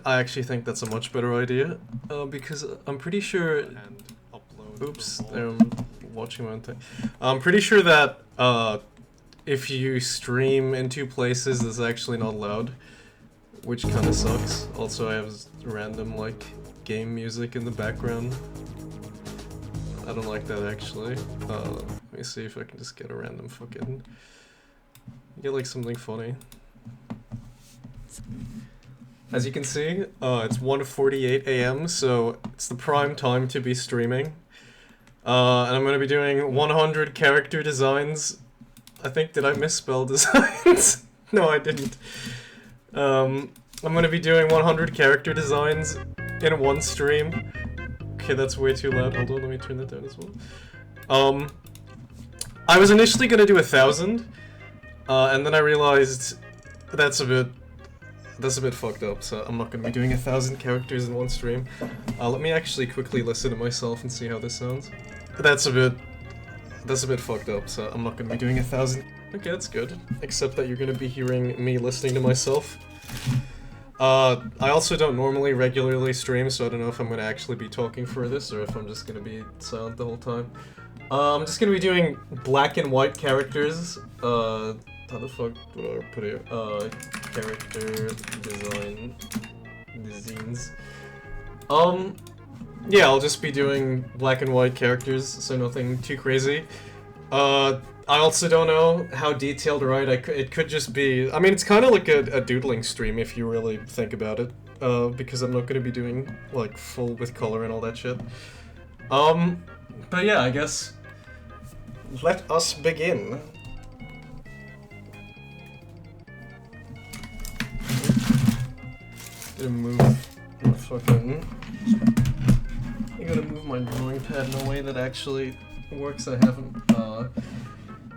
I actually think that's a much better idea, because I'm pretty sure... Oops, I'm watching my own thing. I'm pretty sure that, if you stream in two places, it's actually not allowed, which kinda sucks. Also, I have random, like, game music in the background. I don't like that, actually. Let me see if I can just get a random fucking... Get, like, something funny. As you can see, it's 1:48 a.m., so it's the prime time to be streaming. And I'm gonna be doing 100 character designs. I think, did I misspell designs? No, I didn't. I'm gonna be doing 100 character designs in one stream. Okay, that's way too loud. Hold on, let me turn that down as well. I was initially gonna do 1,000, and then I realized that's a bit fucked up, so I'm not gonna be doing 1,000 characters in one stream. Let me actually quickly listen to myself and see how this sounds. That's a bit fucked up, so I'm not gonna be doing 1,000. Okay, that's good. Except that you're gonna be hearing me listening to myself. I also don't normally regularly stream, so I don't know if I'm gonna actually be talking for this, or if I'm just gonna be silent the whole time. I'm just gonna be doing black and white characters. How the fuck do I put it? Character designs. Yeah, I'll just be doing black and white characters, so nothing too crazy. I also don't know how detailed, right? It could just be... I mean, it's kind of like a doodling stream if you really think about it. Because I'm not going to be doing, like, full with color and all that shit. But yeah, I guess... Let us begin. Gonna move my fucking... I gotta move my drawing pad in a way that actually works. I haven't,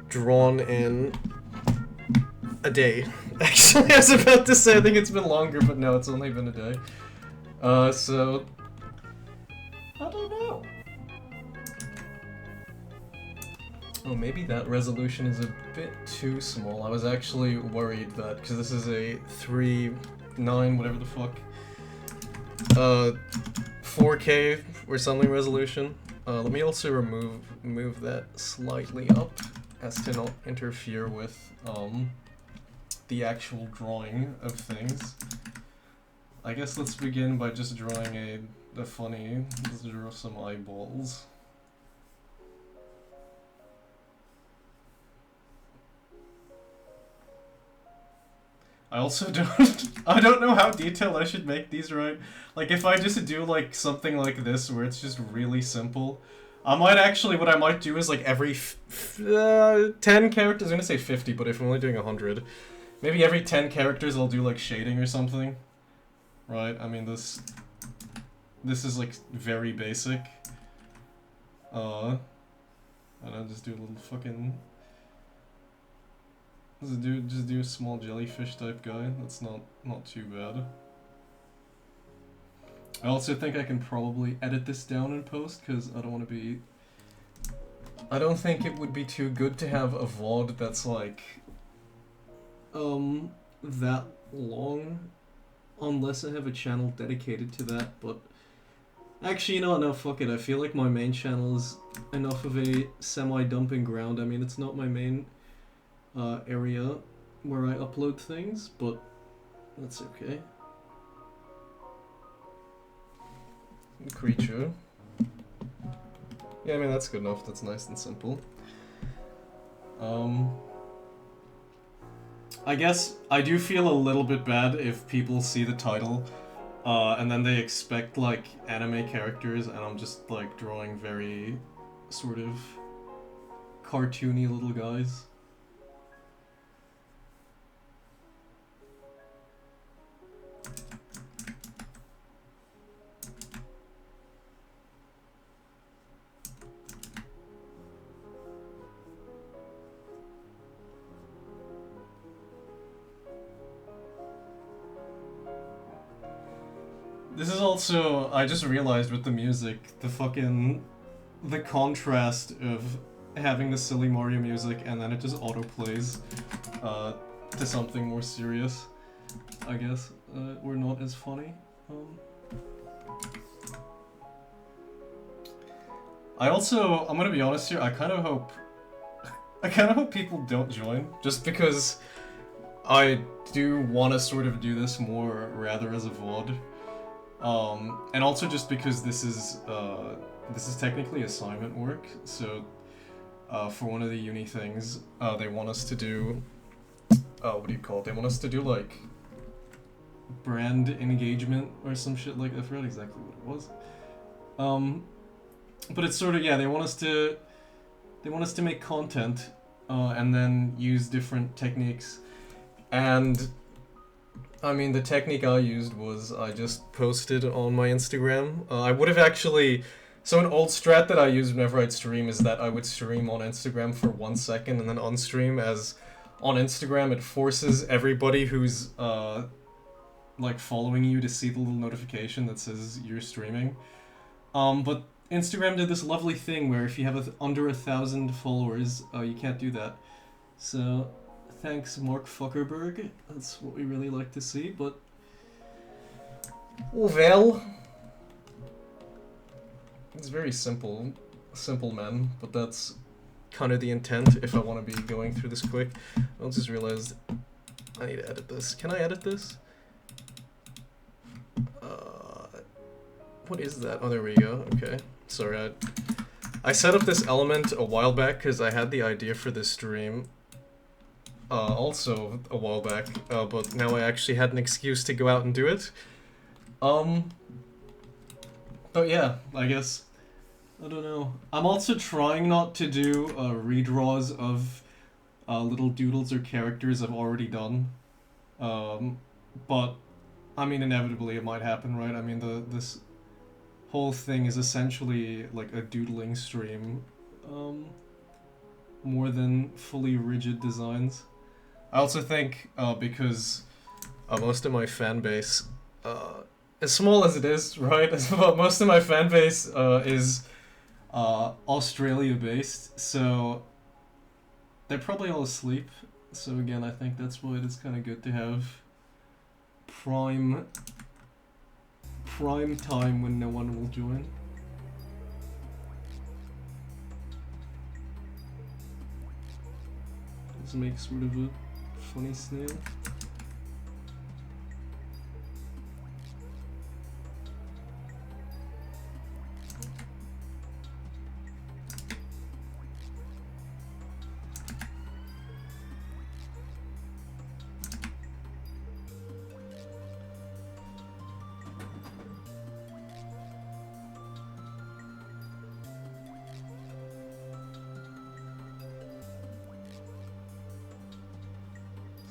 drawn in a day. Actually, I was about to say I think it's been longer, but no, it's only been a day. So... I don't know. Oh, maybe that resolution is a bit too small. I was actually worried that, because this is a 3.9, whatever the fuck, 4K or something resolution. Let me also move that slightly up, as to not interfere with, the actual drawing of things. I guess let's begin by just drawing a funny, let's draw some eyeballs. I also I don't know how detailed I should make these, right? Like, if I just do, like, something like this, where it's just really simple, I might actually, what I might do is, like, every 10 characters, I'm gonna say 50, but if I'm only doing 100, maybe every 10 characters I'll do, like, shading or something, right? I mean, this is, like, very basic. And I'll just do a little fucking... Just do a small jellyfish type guy. That's not too bad. I also think I can probably edit this down in post, because I don't want to be... I don't think it would be too good to have a VOD that's like... that long. Unless I have a channel dedicated to that, but... Actually, you know what, no, fuck it. I feel like my main channel is enough of a semi-dumping ground. I mean, it's not my main... area where I upload things, but that's okay. Creature. Yeah, I mean, that's good enough. That's nice and simple. I guess I do feel a little bit bad if people see the title, and then they expect, like, anime characters, and I'm just, like, drawing very sort of cartoony little guys. This is also, I just realized with the music, the contrast of having the silly Mario music and then it just auto-plays to something more serious, I guess. were not as funny. I'm gonna be honest here, I kind of hope people don't join, just because I do want to sort of do this more rather as a VOD. And also just because this is technically assignment work, so for one of the uni things, they want us to do, what do you call it? They want us to do like brand engagement or some shit like that. I forgot exactly what it was. But it's sort of, yeah, they want us to make content, and then use different techniques. And I mean, the technique I used was I just posted on my Instagram. I would have actually... So an old strat that I use whenever I'd stream is that I would stream on Instagram for 1 second and then unstream, as on Instagram it forces everybody who's like following you to see the little notification that says you're streaming. But Instagram did this lovely thing where if you have under 1,000 followers, you can't do that. So... thanks, Mark Zuckerberg. That's what we really like to see, but... well... it's very simple, man, but that's kind of the intent if I want to be going through this quick. I just realized I need to edit this. Can I edit this? What is that? Oh, there we go. Okay. Sorry, I set up this element a while back because I had the idea for this stream. Also a while back, but now I actually had an excuse to go out and do it. But yeah, I guess, I don't know. I'm also trying not to do redraws of little doodles or characters I've already done. But I mean, inevitably it might happen, right? I mean, this whole thing is essentially like a doodling stream, more than fully rigid designs. I also think, because most of my fan base, as small as it is, right, most of my fan base is Australia-based, so they're probably all asleep. So again, I think that's why it is kind of good to have prime time when no one will join. Let's make sort of a funny snail.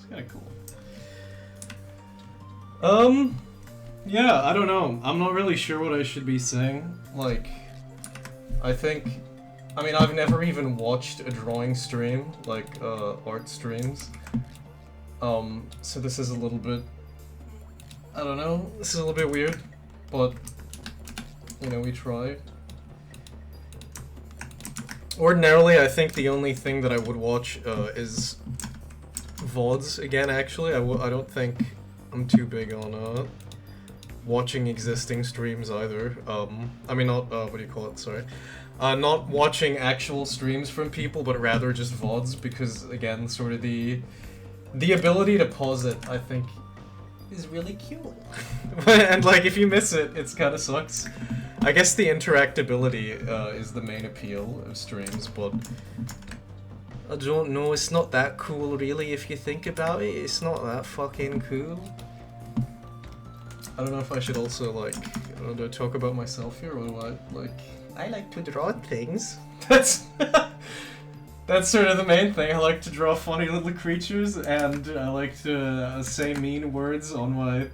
Kinda cool. Yeah, I don't know. I'm not really sure what I should be saying. Like, I mean, I've never even watched a drawing stream, like, art streams. So this is a little bit, I don't know, this is a little bit weird, but, you know, we try. Ordinarily, I think the only thing that I would watch, is VODs again, actually. I don't think I'm too big on watching existing streams either. I mean, not, what do you call it, sorry. Not watching actual streams from people, but rather just VODs, because, again, sort of the ability to pause it, I think, is really cool. And, like, if you miss it, it's kinda sucks. I guess the interactability is the main appeal of streams, but I don't know, it's not that cool really if you think about it. It's not that fucking cool. I don't know if I should also, like, I don't know, talk about myself here or what? Like, I like to draw things. That's sort of the main thing. I like to draw funny little creatures, and I like to say mean words on my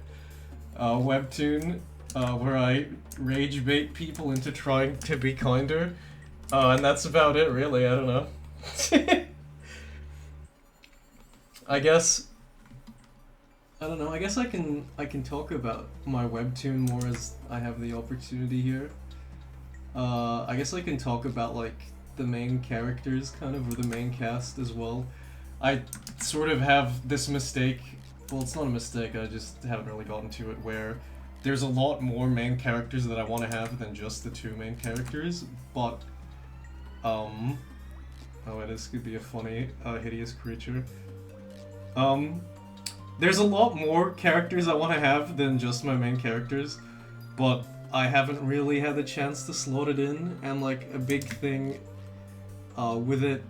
webtoon, where I rage bait people into trying to be kinder. And that's about it, really. I don't know. I guess, I don't know, I guess I can talk about my webtoon more as I have the opportunity here. I guess I can talk about, like, the main characters, kind of, or the main cast as well. I sort of have this mistake well, it's not a mistake, I just haven't really gotten to it, where there's a lot more main characters that I want to have than just the 2 main characters, but, oh, this could be a funny, hideous creature. There's a lot more characters I want to have than just my main characters, but I haven't really had the chance to slot it in, and like a big thing with it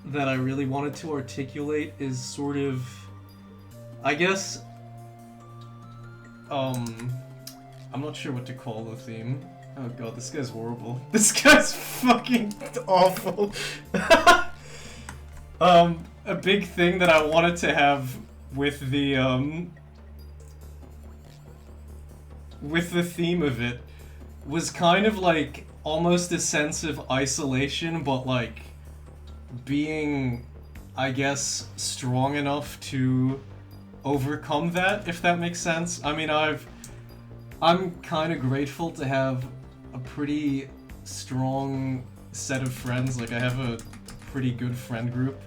that I really wanted to articulate is sort of, I guess, I'm not sure what to call the theme. Oh god, this guy's horrible. This guy's fucking awful. A big thing that I wanted to have with the theme of it was kind of like almost a sense of isolation, but like being, I guess, strong enough to overcome that, if that makes sense. I mean, I'm kind of grateful to have a pretty strong set of friends. Like, I have a pretty good friend group,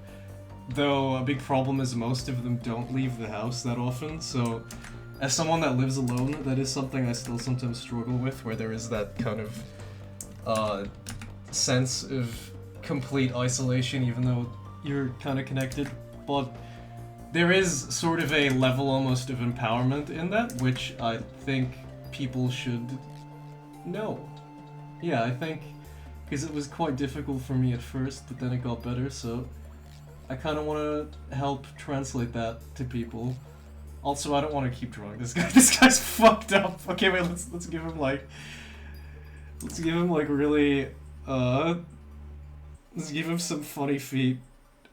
though a big problem is most of them don't leave the house that often, so as someone that lives alone, that is something I still sometimes struggle with, where there is that kind of sense of complete isolation even though you're kind of connected, but there is sort of a level almost of empowerment in that, which I think people should know. Yeah, I think, because it was quite difficult for me at first, but then it got better, so I kind of want to help translate that to people. Also, I don't want to keep drawing this guy. This guy's fucked up. Okay, wait, let's give him like really, let's give him some funny feet,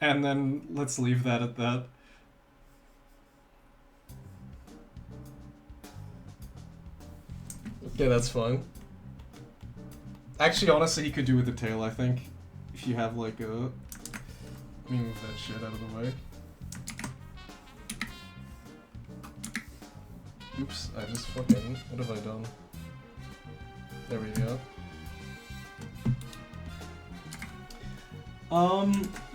and then let's leave that at that. Okay, that's fine. Actually, honestly, he could do with the tail, I think. If you have like a... Let me move that shit out of the way. Oops, I just fucking... What have I done? There we go.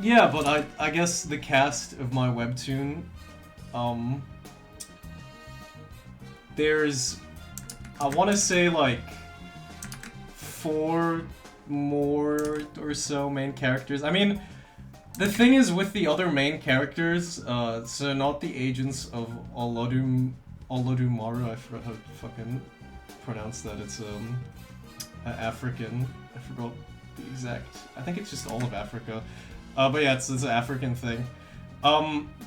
Yeah, but I guess the cast of my webtoon, there's, I want to say like 4 more or so main characters. I mean, the thing is with the other main characters, so not the agents of Olodumare, I forgot how to fucking pronounce that, it's African, I forgot the exact, I think it's just all of Africa, but yeah, it's an African thing.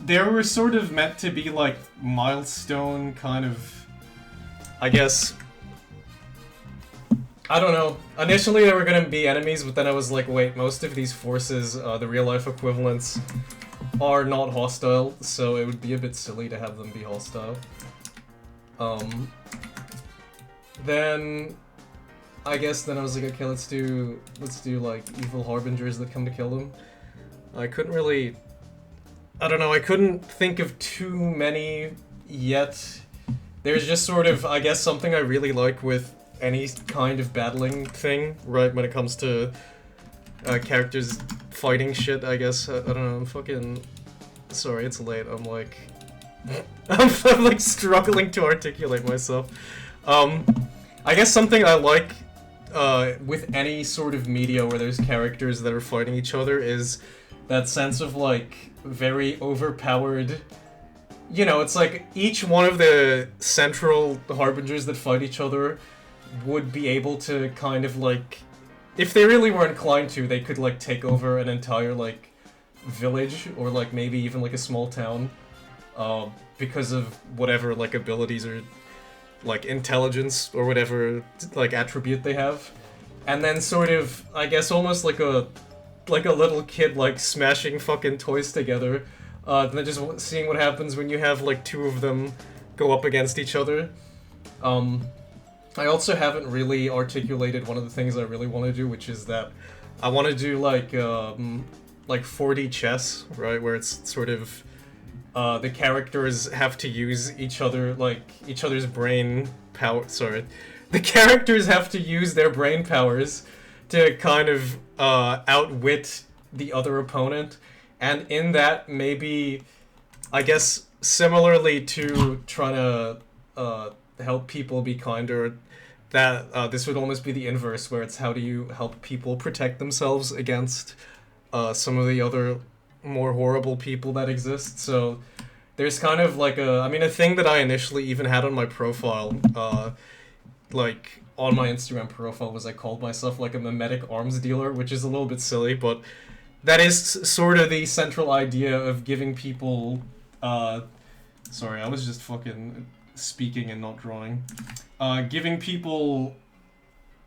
They were sort of meant to be like milestone kind of, I guess, I don't know. Initially they were gonna be enemies, but then I was like, wait, most of these forces, the real life equivalents, are not hostile, so it would be a bit silly to have them be hostile. Then I guess then I was like, okay, let's do like evil harbingers that come to kill them. I couldn't really, I don't know, I couldn't think of too many yet. There's just sort of, I guess, something I really like with any kind of battling thing, right, when it comes to characters fighting shit, I guess. I don't know, I'm fucking... Sorry, it's late, I'm like... I'm like struggling to articulate myself. I guess something I like with any sort of media where there's characters that are fighting each other is that sense of like very overpowered, you know, it's like each one of the central harbingers that fight each other would be able to kind of like, if they really were inclined to, they could like take over an entire like village or like maybe even like a small town because of whatever like abilities or like intelligence or whatever like attribute they have. And then sort of, I guess, almost like a little kid like smashing fucking toys together, and then just seeing what happens when you have like 2 of them go up against each other. I also haven't really articulated one of the things I really want to do, which is that I want to do like 4D chess, right, where it's sort of the characters have to use each other's brain power. Sorry, the characters have to use their brain powers to kind of outwit the other opponent, and in that maybe, I guess, similarly to trying to help people be kinder, that this would almost be the inverse, where it's how do you help people protect themselves against some of the other more horrible people that exist. So there's kind of like a thing that I initially even had on my profile, like on my Instagram profile, was I called myself like a mimetic arms dealer, which is a little bit silly, but that is sort of the central idea of giving people, sorry, I was just fucking speaking and not drawing. Giving people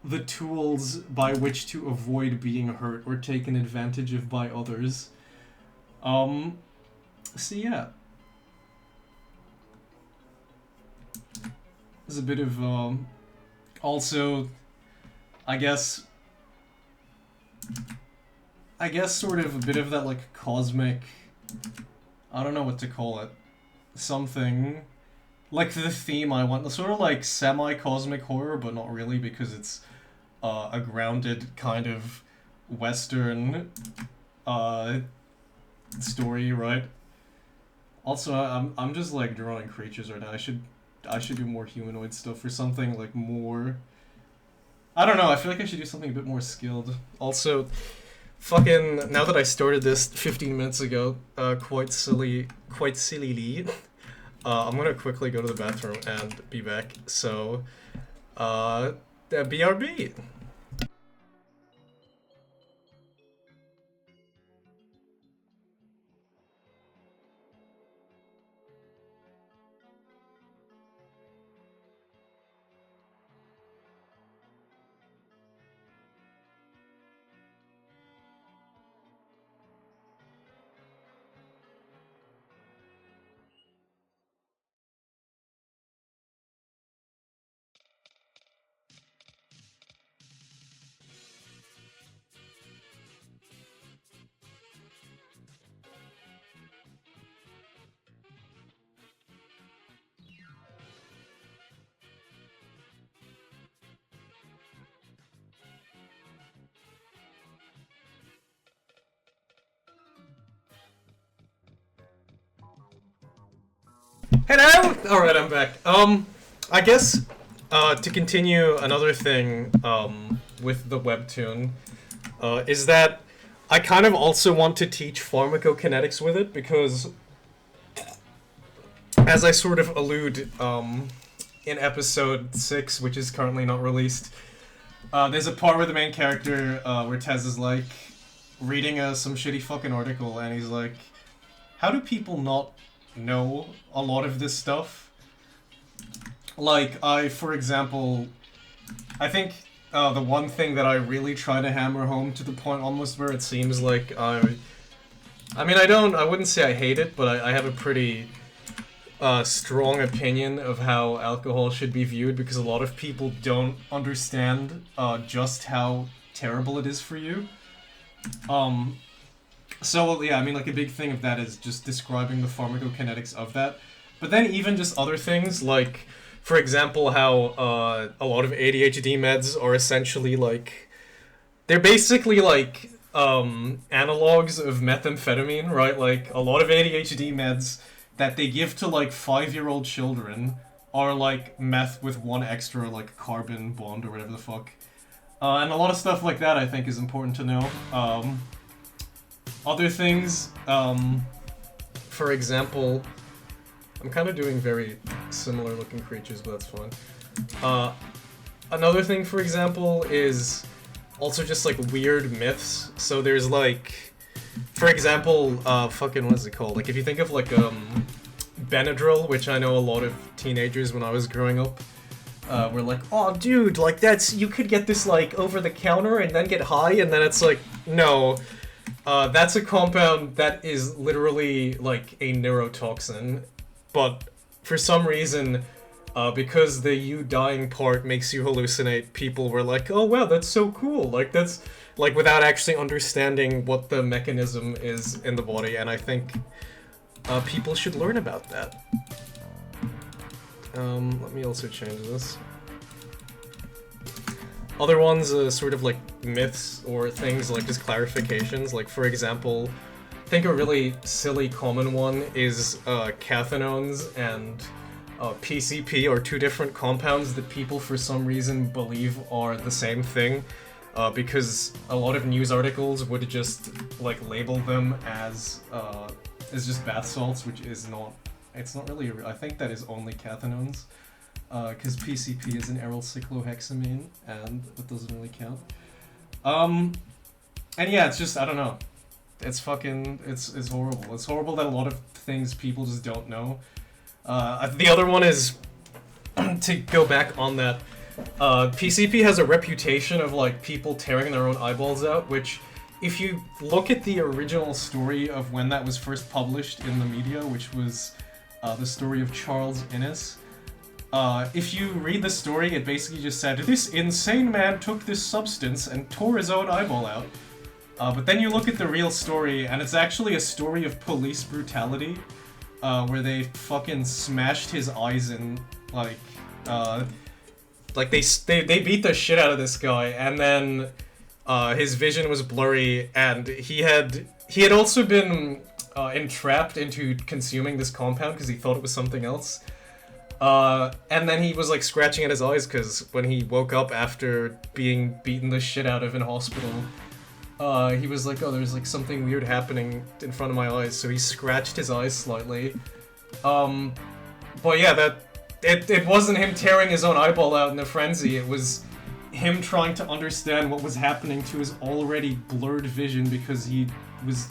the tools by which to avoid being hurt or taken advantage of by others. So yeah. There's a bit of, also, I guess sort of a bit of that, like, cosmic, I don't know what to call it, something, like the theme I want, sort of like semi-cosmic horror, but not really, because it's a grounded kind of Western story, right? Also, I'm just like drawing creatures right now. I should do more humanoid stuff or something like more. I don't know. I feel like I should do something a bit more skilled. Also, fucking now that I started this 15 minutes ago, quite sillily, I'm gonna quickly go to the bathroom and be back. So, BRB. Hello! Alright, I'm back. I guess, to continue another thing, with the webtoon, is that I kind of also want to teach pharmacokinetics with it, because, as I sort of allude, in episode 6, which is currently not released, there's a part where the main character, where Tez is, like, reading some shitty fucking article, and he's like, how do people not know a lot of this stuff? Like, for example, I think the one thing that I really try to hammer home to the point almost where it seems like I wouldn't say I hate it, but I have a pretty strong opinion of how alcohol should be viewed, because a lot of people don't understand just how terrible it is for you. So, yeah, like, a big thing of that is just describing the pharmacokinetics of that. But then even just other things, like, for example, how a lot of ADHD meds are essentially, like, they're basically, like, analogs of methamphetamine, right? Like, a lot of ADHD meds that they give to, like, 5-year-old children are, like, meth with one extra, like, carbon bond or whatever the fuck. And a lot of stuff like that, I think, is important to know. Other things, for example, I'm kind of doing very similar looking creatures, but that's fine. Another thing, for example, is also just, like, weird myths. So there's, like, for example, fucking, what is it called? Like, if you think of, like, Benadryl, which I know a lot of teenagers when I was growing up, were like, oh, dude, like, you could get this, like, over the counter and then get high, and then it's like, no. That's a compound that is literally, like, a neurotoxin, but for some reason, because the you dying part makes you hallucinate, people were like, oh wow, that's so cool, like, that's, like, without actually understanding what the mechanism is in the body, and I think, people should learn about that. Let me also change this. Other ones, sort of like myths or things like just clarifications, like, for example, think a really silly common one is cathinones and PCP are two different compounds that people for some reason believe are the same thing, because a lot of news articles would just like label them as just bath salts, which is not. It's not really. I think that is only cathinones, because PCP is an aryl cyclohexamine, and it doesn't really count. And yeah, it's just I don't know. It's fucking. It's horrible. It's horrible that a lot of things people just don't know. The other one is to go back on that. PCP has a reputation of like people tearing their own eyeballs out, which, if you look at the original story of when that was first published in the media, which was the story of Charles Innes, if you read the story, it basically just said, this insane man took this substance and tore his own eyeball out. But then you look at the real story, and it's actually a story of police brutality, where they fucking smashed his eyes in, like they beat the shit out of this guy, and then his vision was blurry, and he had also been entrapped into consuming this compound because he thought it was something else. And then he was like scratching at his eyes because when he woke up after being beaten the shit out of in hospital, he was like, oh, there's like something weird happening in front of my eyes, so he scratched his eyes slightly. But yeah, it wasn't him tearing his own eyeball out in a frenzy, it was him trying to understand what was happening to his already blurred vision because he was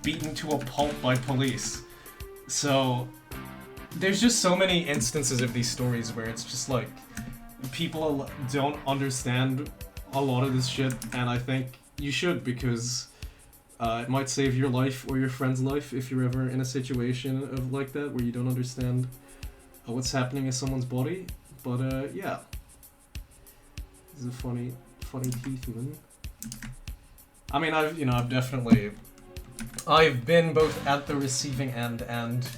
beaten to a pulp by police. So there's just so many instances of these stories where it's just like people don't understand a lot of this shit, and I think you should, because it might save your life or your friend's life if you're ever in a situation of like that where you don't understand what's happening in someone's body. But yeah, this is a funny teeth man. I mean, I've been both at the receiving end and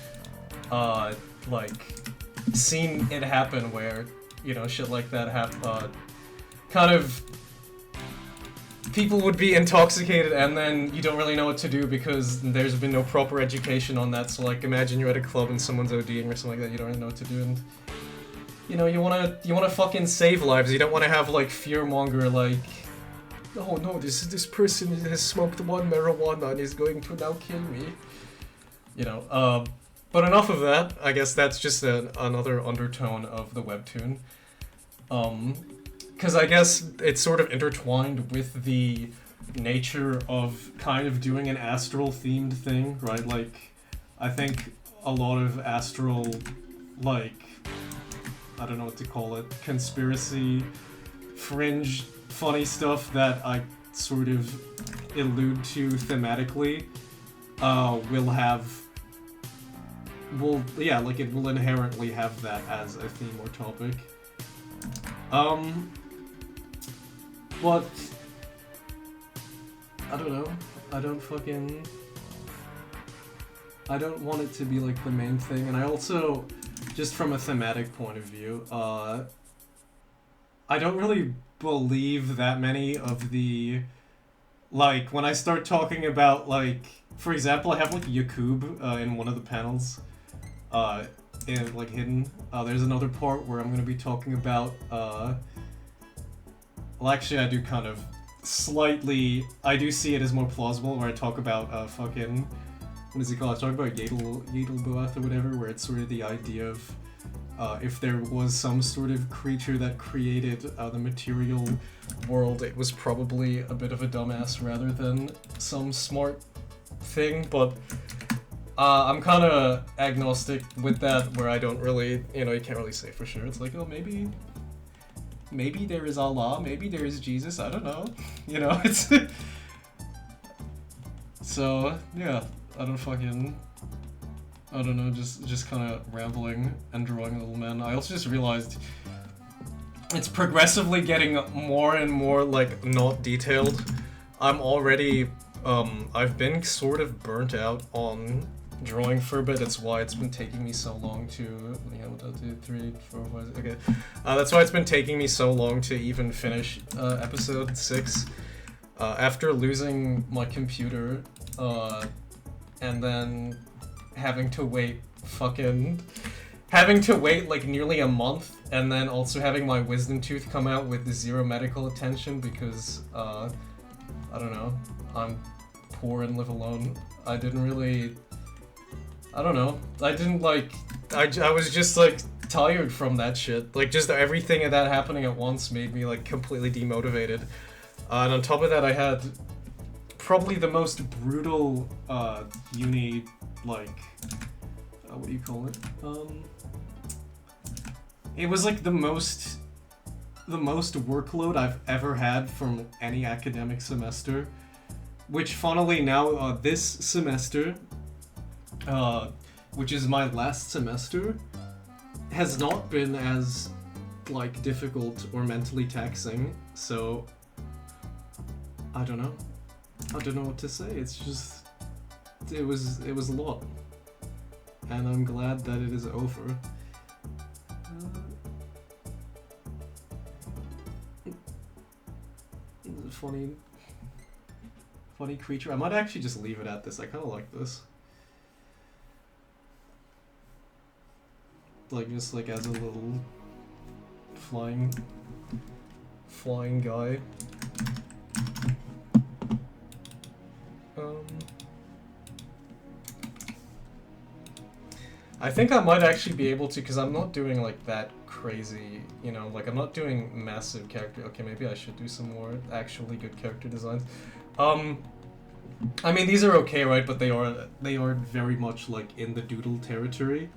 like seen it happen where, you know, shit like that kind of people would be intoxicated and then you don't really know what to do because there's been no proper education on that. So like imagine you're at a club and someone's ODing or something like that, you don't really know what to do, and you know, you wanna fucking save lives. You don't wanna have like fearmonger like, oh no, this person has smoked one marijuana and is going to now kill me. You know, but enough of that. I guess that's just another undertone of the webtoon. Because I guess it's sort of intertwined with the nature of kind of doing an astral-themed thing, right? Like, I think a lot of astral, like, I don't know what to call it, conspiracy, fringe, funny stuff that I sort of allude to thematically, it will inherently have that as a theme or topic. But I don't know. I don't want it to be like the main thing, and I also, just from a thematic point of view, I don't really believe that many of the, like, when I start talking about, like, for example, I have like Yakub in one of the panels, in like hidden. There's another part where I'm gonna be talking about well, actually, I do kind of slightly. I do see it as more plausible where I talk about fucking. What is it called? I talk about Yadelboath or whatever, where it's sort of the idea of if there was some sort of creature that created the material world, it was probably a bit of a dumbass rather than some smart thing. But I'm kind of agnostic with that, where I don't really, you know, you can't really say for sure. It's like, oh, maybe there is Allah, maybe there is Jesus, I don't know. You know, it's... So, yeah, I don't know, just kind of rambling and drawing a little man. I also just realized it's progressively getting more and more, like, not detailed. I'm already, I've been sort of burnt out on drawing for a bit. That's why it's been taking me so long to, yeah, 1, 2, 3, 4, 5, okay. That's why it's been taking me so long to even finish episode 6. After losing my computer and then having to wait having to wait like nearly a month, and then also having my wisdom tooth come out with 0 medical attention because, I don't know, I'm poor and live alone. I didn't really... I don't know. I didn't, like... I was just, like, tired from that shit. Like, just everything of that happening at once made me, like, completely demotivated. And on top of that, I had probably the most brutal, uni, like... what do you call it? It was, like, the most workload I've ever had from any academic semester. Which, funnily now, this semester, which is my last semester, has not been as, like, difficult or mentally taxing, so... I don't know. I don't know what to say, it's just... It was a lot. And I'm glad that it is over. Funny creature. I might actually just leave it at this. I kind of like this. Like, just like as a little flying guy. I think I might actually be able to, because I'm not doing like that crazy, you know, like I'm not doing massive character. Okay, maybe I should do some more actually good character designs. I mean, these are okay, right? But they are very much like in the doodle territory.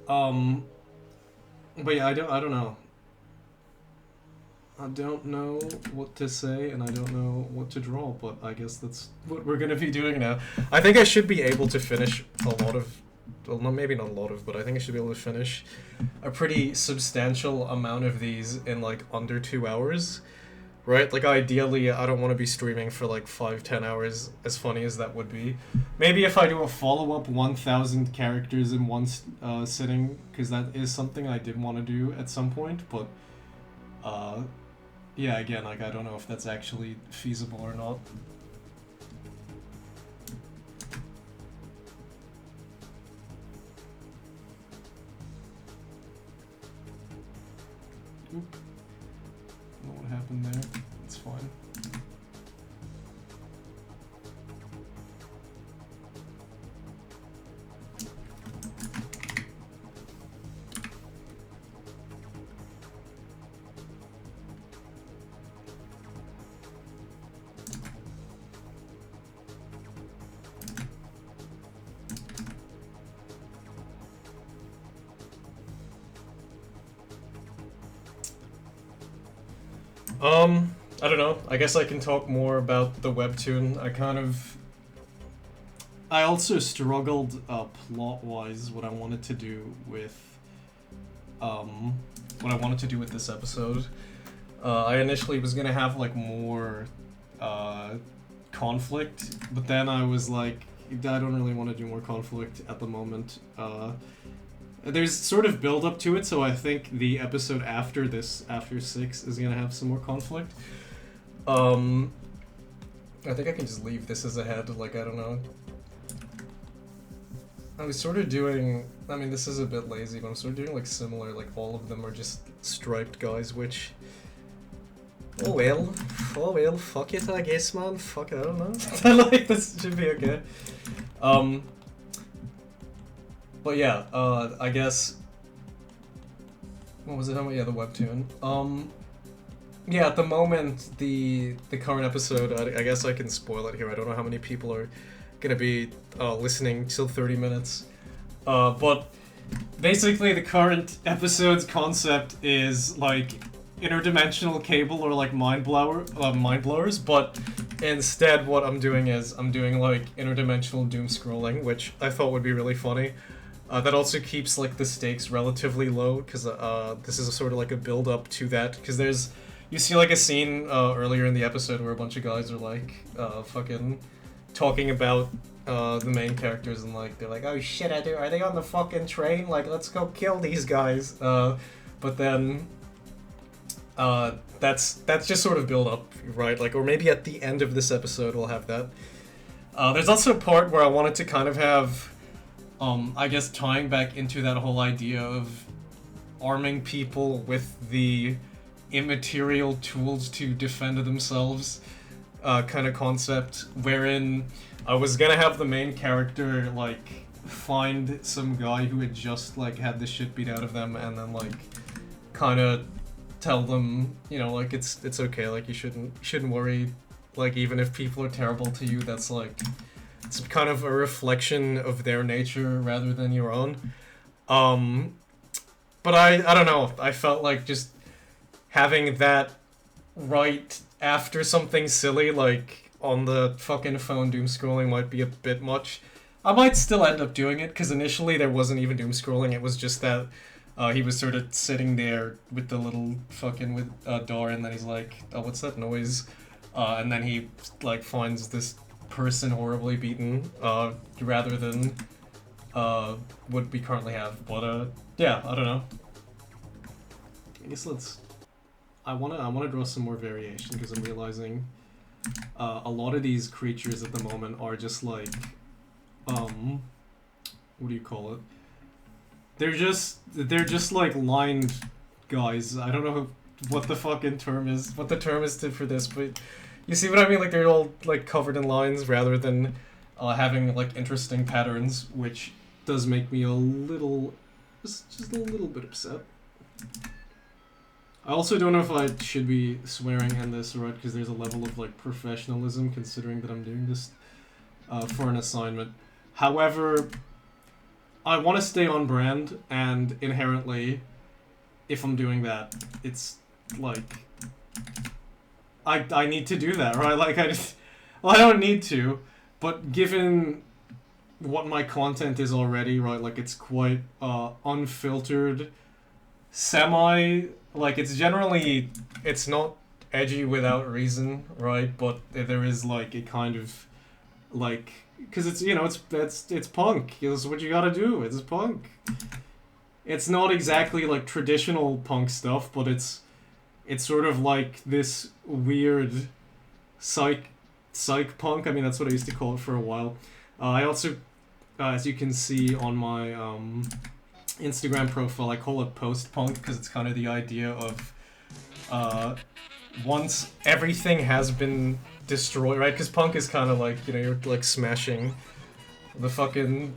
But yeah, I don't know. I don't know what to say, and I don't know what to draw, but I guess that's what we're gonna be doing now. I think I should be able to finish a lot of, well, maybe not a lot of, but I think I should be able to finish a pretty substantial amount of these in, like, under 2 hours, right? Like, ideally, I don't want to be streaming for, like, 5-10 hours, as funny as that would be. Maybe if I do a follow-up 1,000 characters in one sitting, because that is something I did want to do at some point, but, yeah, again, like, I don't know if that's actually feasible or not. Oop. I don't know what happened there. It's fine. I don't know. I guess I can talk more about the webtoon. I also struggled plot-wise what I wanted to do with this episode. I initially was gonna have like more conflict, but then I was like, I don't really want to do more conflict at the moment. There's sort of build up to it, so I think the episode after this, after 6, is gonna have some more conflict. I think I can just leave this as a head, like, I don't know. I was sort of doing, I mean, this is a bit lazy, but I'm sort of doing, like, similar, like, all of them are just striped guys, which... Oh well, fuck it, I guess, man, fuck it, I don't know. Like, this should be okay. But yeah, I guess... What was it? Yeah, the webtoon. Yeah, at the moment, the current episode, I guess I can spoil it here. I don't know how many people are gonna be listening till 30 minutes. But basically the current episode's concept is like interdimensional cable or like mind blowers, but instead what I'm doing is I'm doing like interdimensional doom scrolling, which I thought would be really funny. That also keeps like the stakes relatively low, because this is a sort of like a build up to that, because you see like a scene earlier in the episode where a bunch of guys are like fucking talking about the main characters, and like they're like, oh shit, are they on the fucking train? Like, let's go kill these guys. But then That's just sort of build up, right? Like, or maybe at the end of this episode we'll have that. There's also a part where I wanted to kind of have, I guess tying back into that whole idea of arming people with the immaterial tools to defend themselves, kind of concept, wherein I was gonna have the main character, like, find some guy who had just, like, had the shit beat out of them, and then, like, kind of tell them, you know, like, it's okay, like, you shouldn't worry, like, even if people are terrible to you, that's, like, it's kind of a reflection of their nature rather than your own. But I don't know, I felt like just having that right after something silly, like, on the fucking phone doom scrolling might be a bit much. I might still end up doing it, because initially there wasn't even doom scrolling, it was just that he was sort of sitting there with the little fucking door, and then he's like, oh, what's that noise? And then he, like, finds this person horribly beaten, rather than what we currently have. But, yeah, I don't know. I guess I wanna draw some more variation, because I'm realizing a lot of these creatures at the moment are just like, what do you call it? They're just like lined guys. I don't know what the fucking term is, what the term is for this, but you see what I mean? Like, they're all, like, covered in lines rather than having, like, interesting patterns, which does make me a little, just a little bit upset. I also don't know if I should be swearing in this, right? Because there's a level of, like, professionalism, considering that I'm doing this for an assignment. However, I want to stay on brand, and inherently, if I'm doing that, it's like I need to do that, right? Like, I don't need to, but given what my content is already, right? Like, it's quite unfiltered, like, it's generally, it's not edgy without reason, right? But there is, like, a kind of, like, because it's, you know, it's punk. It's what you gotta do. It's punk. It's not exactly, like, traditional punk stuff, but it's sort of like this weird psych punk. I mean, that's what I used to call it for a while. I also, as you can see on my Instagram profile, I call it post-punk, because it's kind of the idea of once everything has been destroyed, right? Because punk is kind of like, you know, you're, like, smashing the fucking...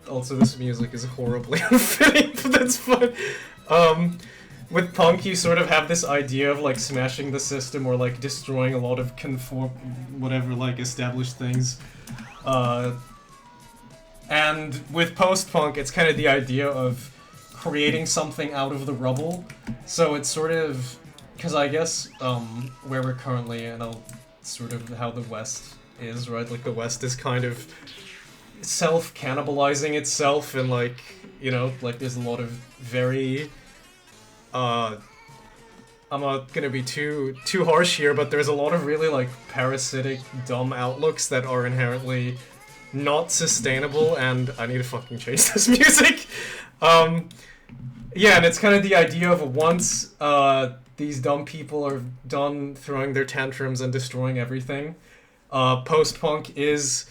Also, this music is horribly unfitting, but that's fine. With punk, you sort of have this idea of, like, smashing the system, or, like, destroying a lot of whatever, like, established things. And with post-punk, it's kind of the idea of creating something out of the rubble. So it's sort of, because I guess where we're currently, and sort of how the West is, right? Like, the West is kind of self-cannibalizing itself, and, like, you know, like, there's a lot of very I'm not gonna be too harsh here, but there's a lot of really, like, parasitic, dumb outlooks that are inherently not sustainable, and I need to fucking change this music. Yeah, and it's kind of the idea of once these dumb people are done throwing their tantrums and destroying everything, post-punk is,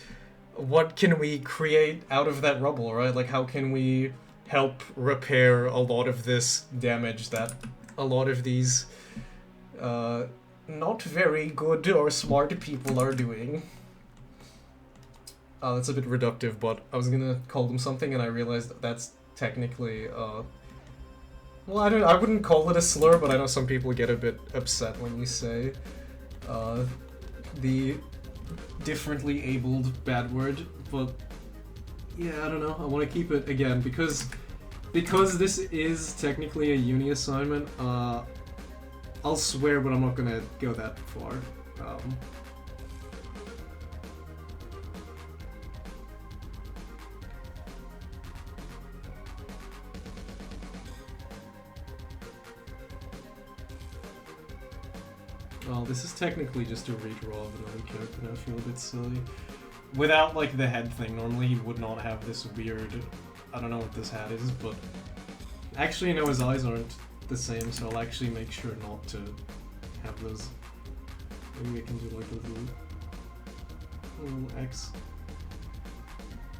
what can we create out of that rubble, right? Like, how can we help repair a lot of this damage that a lot of these not very good or smart people are doing. That's a bit reductive, but I was gonna call them something, and I realized that's technically, well, I wouldn't call it a slur, but I know some people get a bit upset when you say the differently abled bad word, but yeah, I don't know, I want to keep it, again, because this is technically a uni assignment, I'll swear, but I'm not gonna go that far. Well, this is technically just a redraw of another character, and I feel a bit silly. Without, like, the head thing, normally he would not have this weird... I don't know what this hat is, but... Actually, no, his eyes aren't the same, so I'll actually make sure not to have those. Maybe I can do like a little X.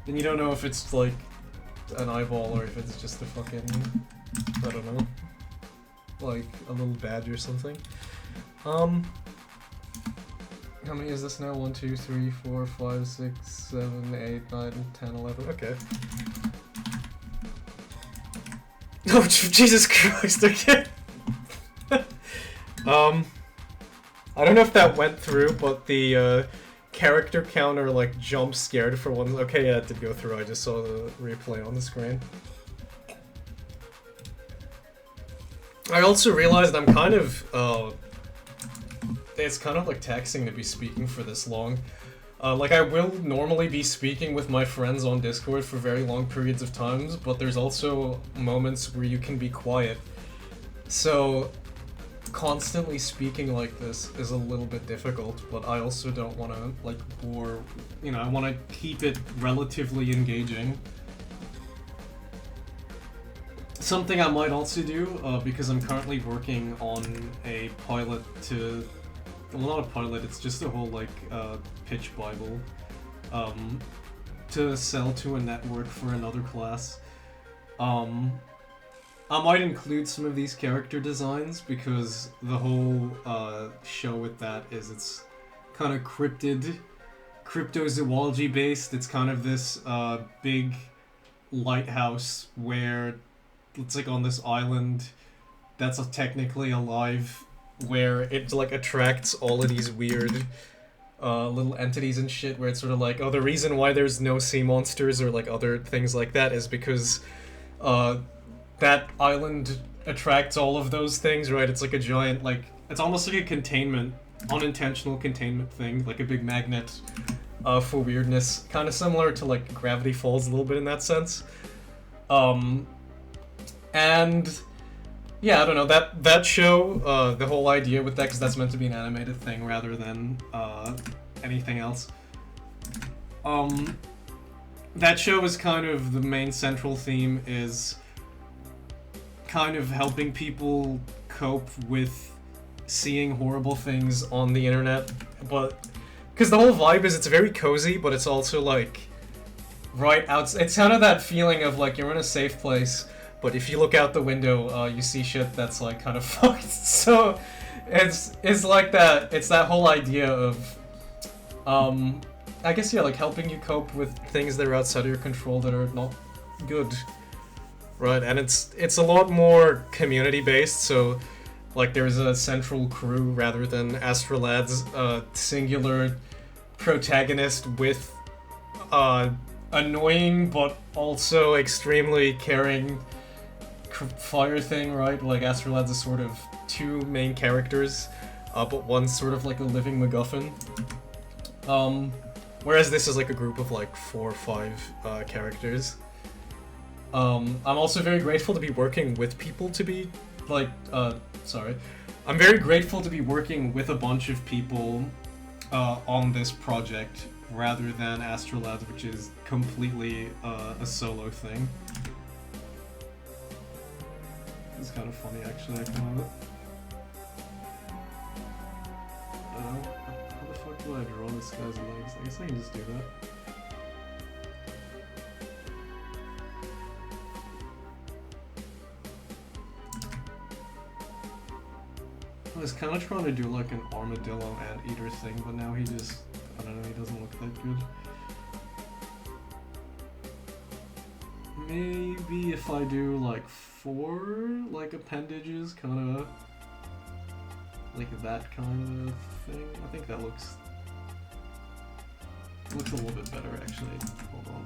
And you don't know if it's like an eyeball or if it's just a fucking, I don't know, like a little badge or something. How many is this now? 1, 2, 3, 4, 5, 6, 7, 8, 9, 10, 11. Okay. Oh, Jesus Christ, okay. I don't know if that went through, but the character counter like jump scared for one. Okay, yeah, it did go through. I just saw the replay on the screen. I also realized I'm kind of, it's kind of like taxing to be speaking for this long. Like, I will normally be speaking with my friends on Discord for very long periods of times, but there's also moments where you can be quiet. So, constantly speaking like this is a little bit difficult, but I also don't want to, like, bore... You know, I want to keep it relatively engaging. Something I might also do, because I'm currently working on a pilot to... Well, not a pilot, it's just a whole, like, pitch bible, to sell to a network for another class. I might include some of these character designs, because the whole, show with that is it's kind of cryptozoology based. It's kind of this, big lighthouse where it's, like, on this island that's technically alive, where it, like, attracts all of these weird little entities and shit, where it's sort of like, oh, the reason why there's no sea monsters or, like, other things like that is because that island attracts all of those things, right? It's like a giant, like, it's almost like a containment, unintentional containment thing, like a big magnet for weirdness, kind of similar to, like, Gravity Falls a little bit in that sense. And... yeah, I don't know, that show, the whole idea with that, because that's meant to be an animated thing rather than anything else. That show is kind of, the main central theme is kind of helping people cope with seeing horrible things on the internet, but, because the whole vibe is it's very cozy, but it's also like, right outside, it's kind of that feeling of like, you're in a safe place, but if you look out the window, you see shit that's, like, kind of fucked. So, it's like that, it's that whole idea of, I guess, yeah, like, helping you cope with things that are outside of your control that are not good. Right, and it's a lot more community-based, so, like, there's a central crew rather than Astralad's, singular protagonist with, annoying but also extremely caring fire thing, right? Like, Astralad's a sort of two main characters, but one's sort of like a living MacGuffin. Whereas this is like a group of like 4 or 5 characters. I'm also very grateful to be working with people to be, like, I'm very grateful to be working with a bunch of people on this project, rather than Astrolad, which is completely a solo thing. It's kind of funny, actually. I kind of... how the fuck do I draw this guy's legs? I guess I can just do that. I was kind of trying to do like an armadillo anteater thing, but now he just... I don't know, he doesn't look that good. Maybe if I do like 4 like appendages, kind of like that kind of thing. I think that looks a little bit better, actually. Hold on.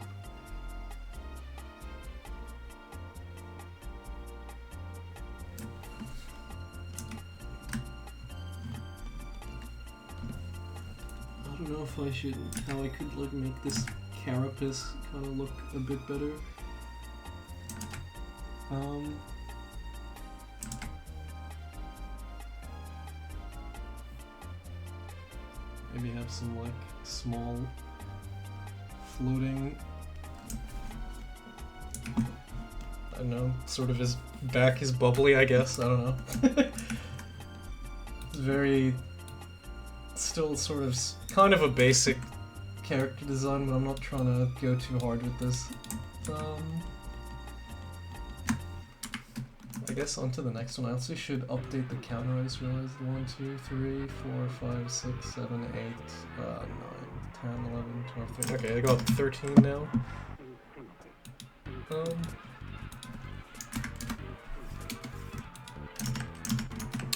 I don't know if I should, how I could like make this carapace kind of look a bit better. Maybe have some like small floating. don't know, sort of his back is bubbly, I guess, I don't know. It's very, still sort of, kind of a basic character design, but I'm not trying to go too hard with this. I guess on to the next one. I also should update the counter. I just realized 1, 2, 3, 4, 5, 6, 7, 8, 9, 10, 11, 12, 13. Okay, I got 13 now.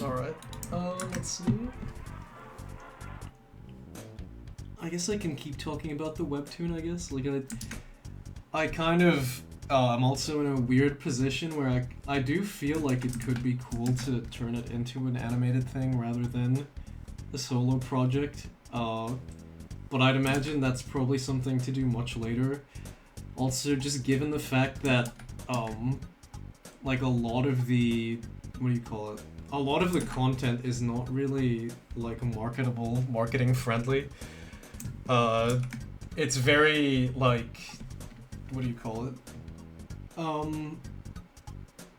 Alright. Let's see. I guess I can keep talking about the webtoon, I guess. Like, I kind of, I'm also in a weird position where I do feel like it could be cool to turn it into an animated thing rather than a solo project. But I'd imagine that's probably something to do much later. Also, just given the fact that, like a lot of the, what do you call it? A lot of the content is not really, like, marketable, marketing friendly. It's very, like, what do you call it?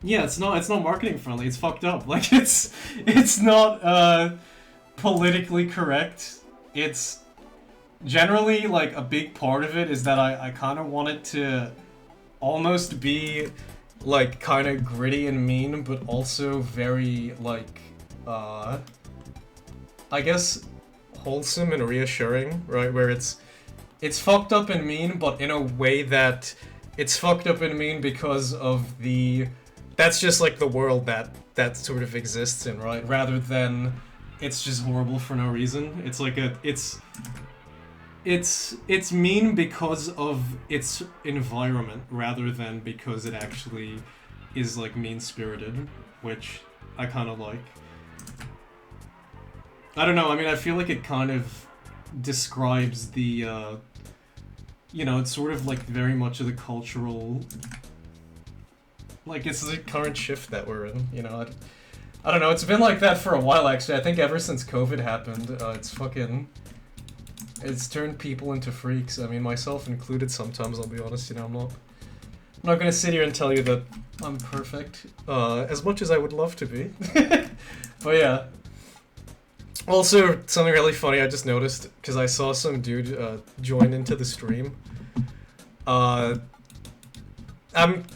Yeah, it's not marketing friendly, it's fucked up. Like, it's not, politically correct. It's generally, like, a big part of it is that I kind of want it to almost be, like, kind of gritty and mean, but also very, like, I guess wholesome and reassuring, right? Where it's fucked up and mean, but in a way that it's fucked up and mean because of the, that's just like the world that sort of exists in, right? Rather than it's just horrible for no reason. It's like it's mean because of its environment rather than because it actually is like mean-spirited, which I kind of like. I don't know, I mean, I feel like it kind of describes the, you know, it's sort of like very much of the cultural, like, it's the current shift that we're in, you know. I don't know, it's been like that for a while, actually. I think ever since COVID happened, it's turned people into freaks. I mean, myself included sometimes, I'll be honest, you know, I'm not gonna sit here and tell you that I'm perfect, as much as I would love to be. But yeah. Also, something really funny I just noticed, because I saw some dude join into the stream. I'm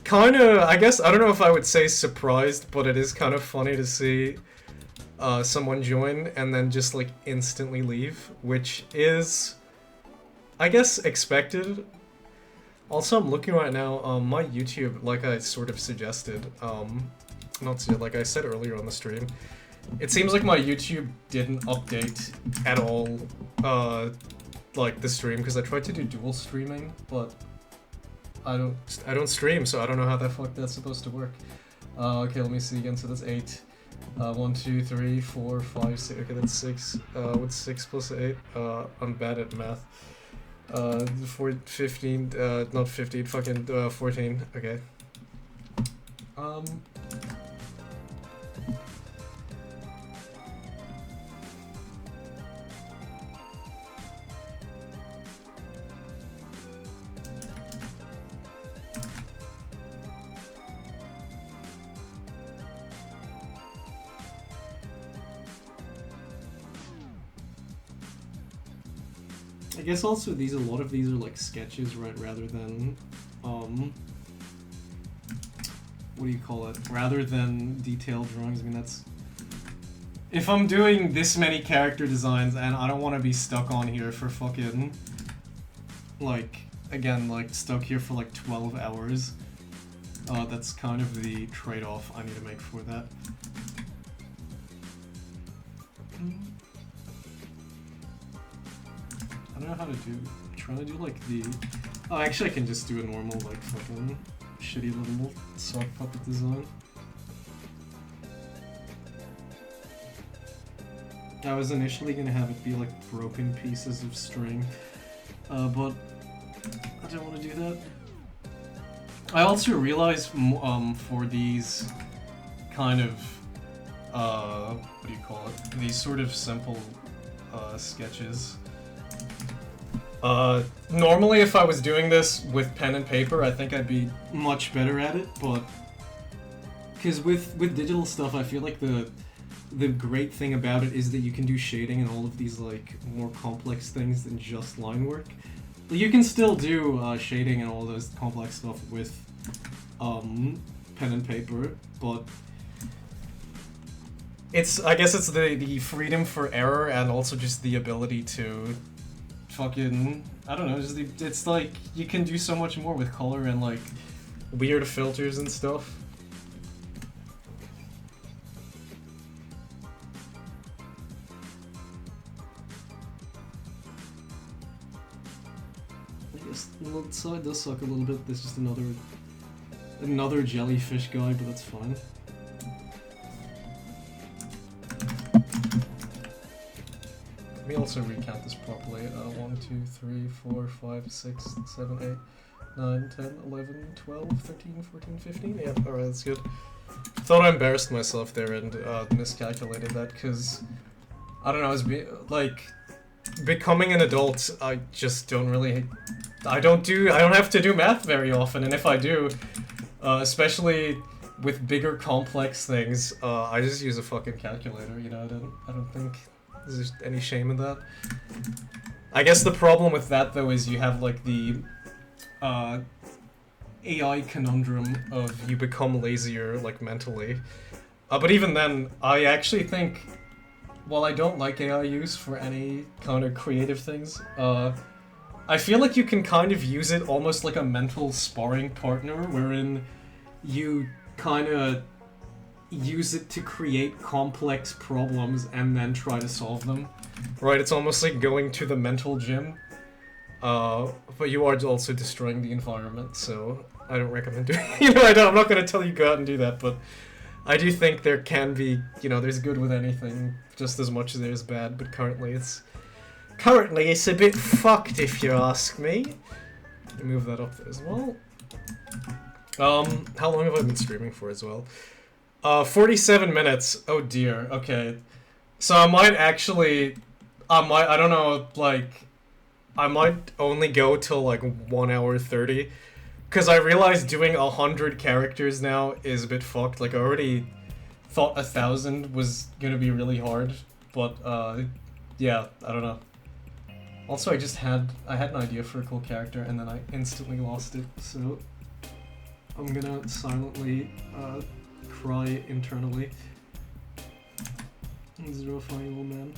kind of, I guess, I don't know if I would say surprised, but it is kind of funny to see someone join and then just, like, instantly leave, which is, I guess, expected. Also, I'm looking right now, my YouTube, like I sort of suggested, like I said earlier on the stream, it seems like my YouTube didn't update at all, like, the stream, because I tried to do dual streaming, but I don't stream, so I don't know how the fuck that's supposed to work. Okay, let me see again, so that's 8. 1, 2, 3, 4, 5, 6, okay, that's 6. What's 6 plus 8? I'm bad at math. 15, not 15, fucking, 14, okay. I guess also a lot of these are like sketches, right, rather than, what do you call it? Rather than detailed drawings. I mean, that's, if I'm doing this many character designs and I don't want to be stuck on here for fucking, like, again, like, stuck here for like 12 hours, that's kind of the trade-off I need to make for that. I don't know how to do, I'm trying to do like the, oh, actually I can just do a normal, like, fucking shitty little sock puppet design. I was initially gonna have it be like broken pieces of string, but I don't want to do that. I also realized, for these kind of, what do you call it? These sort of simple, sketches, Normally if I was doing this with pen and paper, I think I'd be much better at it, but... Because with digital stuff, I feel like the great thing about it is that you can do shading and all of these, like, more complex things than just line work. But you can still do shading and all those complex stuff with pen and paper, but... I guess it's the freedom for error and also just the ability to fucking, I don't know, it's like you can do so much more with color and like weird filters and stuff. I guess the side does suck a little bit. There's just another jellyfish guy, but that's fine. Let me also recount this properly. 1, 2, 3, 4, 5, 6, 7, 8, 9, 10, 11, 12, 13, 14, 15. Yeah, alright, that's good. Thought I embarrassed myself there and miscalculated that because, I don't know, like, becoming an adult, I just don't really... I don't have to do math very often, and if I do, especially with bigger complex things, I just use a fucking calculator, you know, I don't think there's any shame in that. I guess the problem with that, though, is you have, like, the AI conundrum of you become lazier, like, mentally. But even then, I actually think, while I don't like AI use for any kind of creative things, I feel like you can kind of use it almost like a mental sparring partner, wherein you kind of use it to create complex problems and then try to solve them. Right, it's almost like going to the mental gym, but you are also destroying the environment, so I don't recommend doing it. You know, I'm not going to tell you go out and do that, but I do think there can be, you know, there's good with anything just as much as there's bad, but currently it's a bit fucked if you ask me. Let me move that up there as well. How long have I been streaming for as well? 47 minutes. Oh dear, okay. So I might only go till like 1 hour 30. Cause I realized doing 100 characters now is a bit fucked. Like I already thought 1,000 was gonna be really hard. But yeah, I don't know. Also I had an idea for a cool character and then I instantly lost it, so I'm gonna silently cry internally. This is a real funny little man.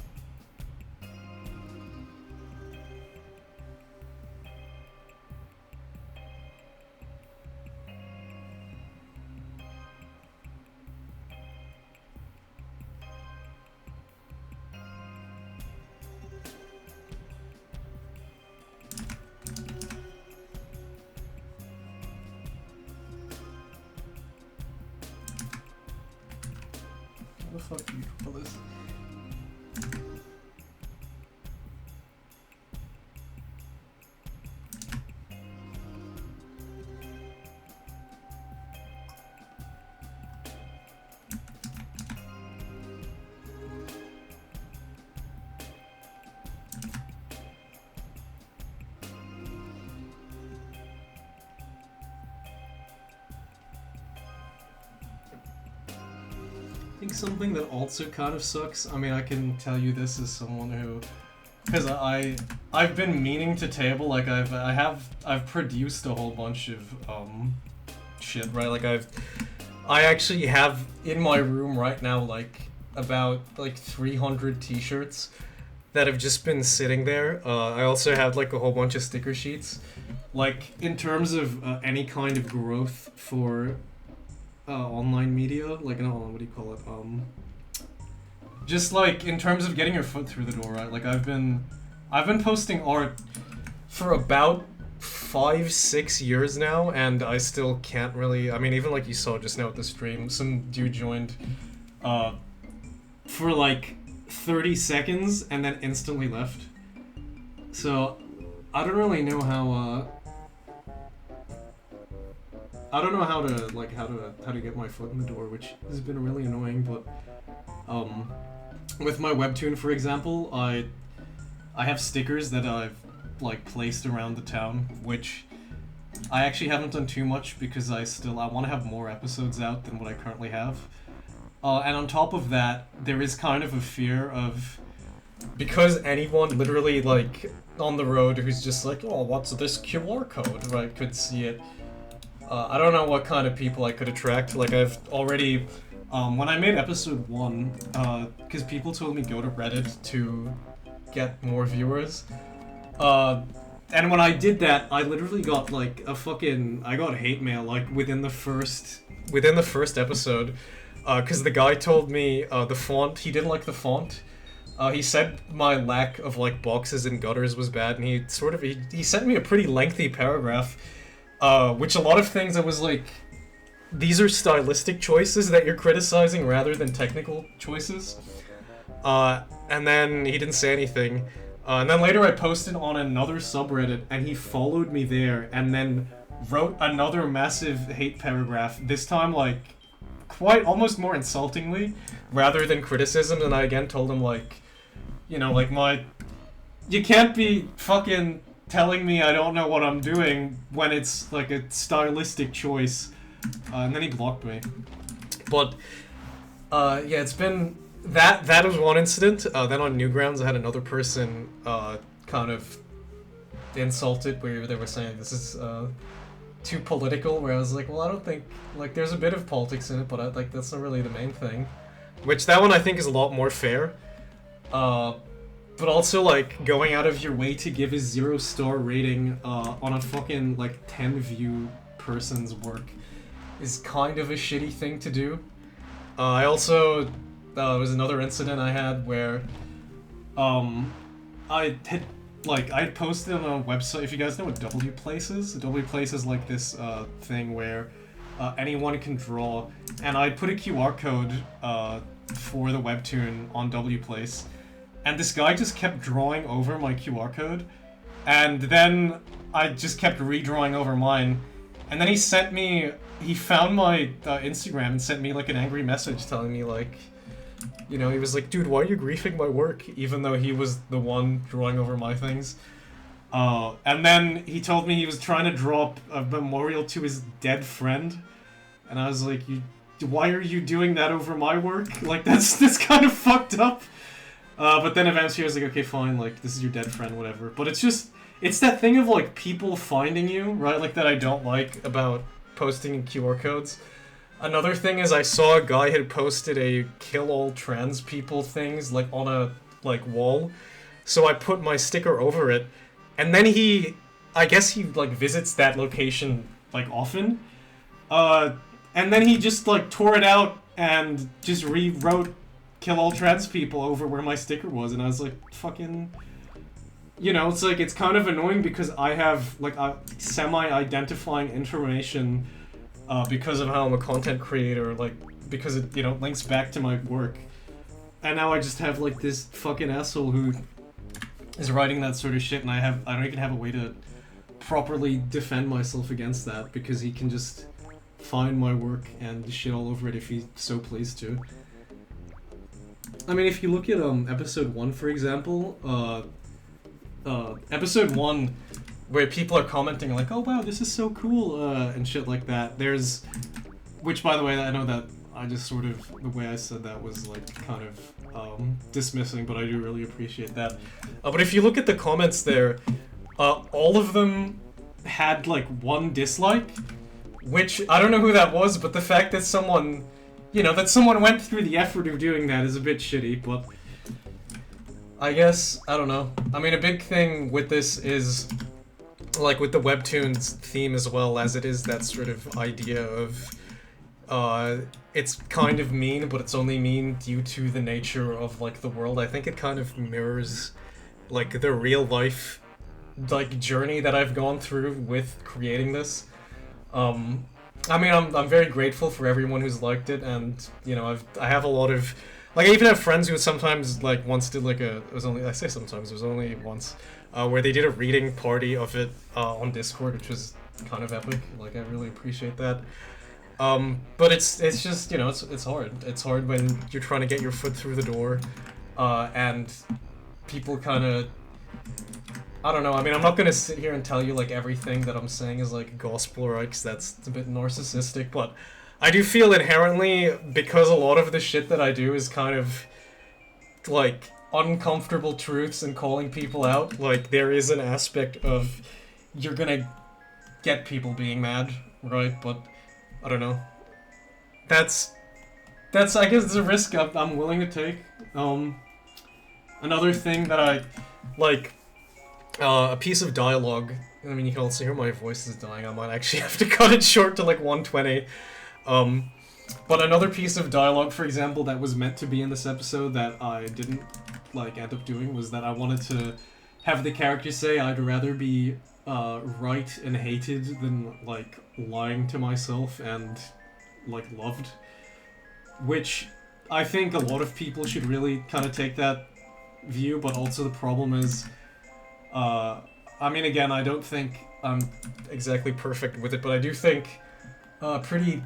What the fuck do you call this? I think something that also kind of sucks, I mean, I can tell you this as someone who, because I've been meaning to table, like I've produced a whole bunch of shit, right? Like I actually have in my room right now like about like 300 t-shirts that have just been sitting there. I also have like a whole bunch of sticker sheets. Like in terms of any kind of growth for online media, like no, what do you call it? Just like in terms of getting your foot through the door, right? Like I've been posting art for about 5-6 years now, and I still can't really. I mean, even like you saw just now at the stream, some dude joined for like 30 seconds and then instantly left. So I don't really know how. I don't know how to get my foot in the door, which has been really annoying. But with my webtoon, for example, I have stickers that I've like placed around the town, which I actually haven't done too much because I want to have more episodes out than what I currently have. And on top of that, there is kind of a fear of, because anyone literally like on the road who's just like, oh, what's this QR code, right, could see it. I don't know what kind of people I could attract. Like I've already, when I made episode 1, because people told me go to Reddit to get more viewers. And when I did that, I literally got like I got hate mail like within the first episode, because the guy told me the font, he didn't like the font. He said my lack of like boxes and gutters was bad, and he sent me a pretty lengthy paragraph, which a lot of things I was like, these are stylistic choices that you're criticizing rather than technical choices. And then he didn't say anything. And then later I posted on another subreddit, and he followed me there, and then wrote another massive hate paragraph, this time like quite almost more insultingly rather than criticism. And I again told him like, you know, like you can't be fucking telling me I don't know what I'm doing when it's like a stylistic choice. And then he blocked me. But yeah, it's been that was one incident. Then on Newgrounds I had another person kind of insulted, where they were saying this is too political, where I was like, well, I don't think, like, there's a bit of politics in it, but that's not really the main thing. Which, that one I think is a lot more fair. But also, like, going out of your way to give a 0-star rating on a fucking, like, 10-view person's work is kind of a shitty thing to do. I also, there was another incident I had where I had posted on a website. If you guys know what W Place is, W Place is like this thing where anyone can draw, and I put a QR code for the webtoon on W Place, and this guy just kept drawing over my QR code, and then I just kept redrawing over mine, and then he found my Instagram and sent me like an angry message telling me like, you know, he was like, dude, why are you griefing my work? Even though he was the one drawing over my things. And then he told me he was trying to draw a memorial to his dead friend. And I was like, why are you doing that over my work? Like, that's kind of fucked up. But then eventually I was like, okay, fine, like, this is your dead friend, whatever. But it's that thing of, like, people finding you, right? Like, that I don't like about posting QR codes. Another thing is I saw a guy had posted a kill all trans people things, like, on a, like, wall. So I put my sticker over it. And then I guess he, like, visits that location, like, often. And then he just, like, tore it out and just rewrote kill all trans people over where my sticker was. And I was like, fucking... You know, it's like, it's kind of annoying because I have, like, a semi-identifying information because of how I'm a content creator, like, because it, you know, links back to my work. And now I just have, like, this fucking asshole who is writing that sort of shit, and I don't even have a way to properly defend myself against that, because he can just find my work and shit all over it if he's so pleased to. I mean, if you look at episode 1, for example, episode 1, where people are commenting like, oh wow, this is so cool, and shit like that, which, by the way, I know that I just sort of, the way I said that was, like, kind of dismissing, but I do really appreciate that. But if you look at the comments there, all of them had, like, one dislike, which, I don't know who that was, but the fact that someone, you know, that someone went through the effort of doing that is a bit shitty, but I guess, I don't know. I mean, a big thing with this is, like, with the webtoons theme as well, as it is that sort of idea of, it's kind of mean, but it's only mean due to the nature of, like, the world. I think it kind of mirrors, like, the real life, like, journey that I've gone through with creating this. I mean, I'm very grateful for everyone who's liked it, and, you know, I have a lot of, like, I even have friends who sometimes, like, once did, like, it was only once, where they did a reading party of it, on Discord, which was kind of epic. Like, I really appreciate that. But it's just, you know, it's hard. It's hard when you're trying to get your foot through the door, and people kind of, I don't know. I mean, I'm not gonna sit here and tell you like everything that I'm saying is like gospel, right? Because that's a bit narcissistic. But I do feel inherently, because a lot of the shit that I do is kind of like uncomfortable truths and calling people out. Like there is an aspect of you're gonna get people being mad, right? But I don't know. That's I guess it's a risk I'm willing to take. Another thing that I like. A piece of dialogue. I mean, you can also hear my voice is dying. I might actually have to cut it short to like 120. But another piece of dialogue, for example, that was meant to be in this episode that I didn't like end up doing was that I wanted to have the character say I'd rather be right and hated than like lying to myself and like loved, which I think a lot of people should really kind of take that view. But also the problem is. I mean, again, I don't think I'm exactly perfect with it, but I do think a pretty,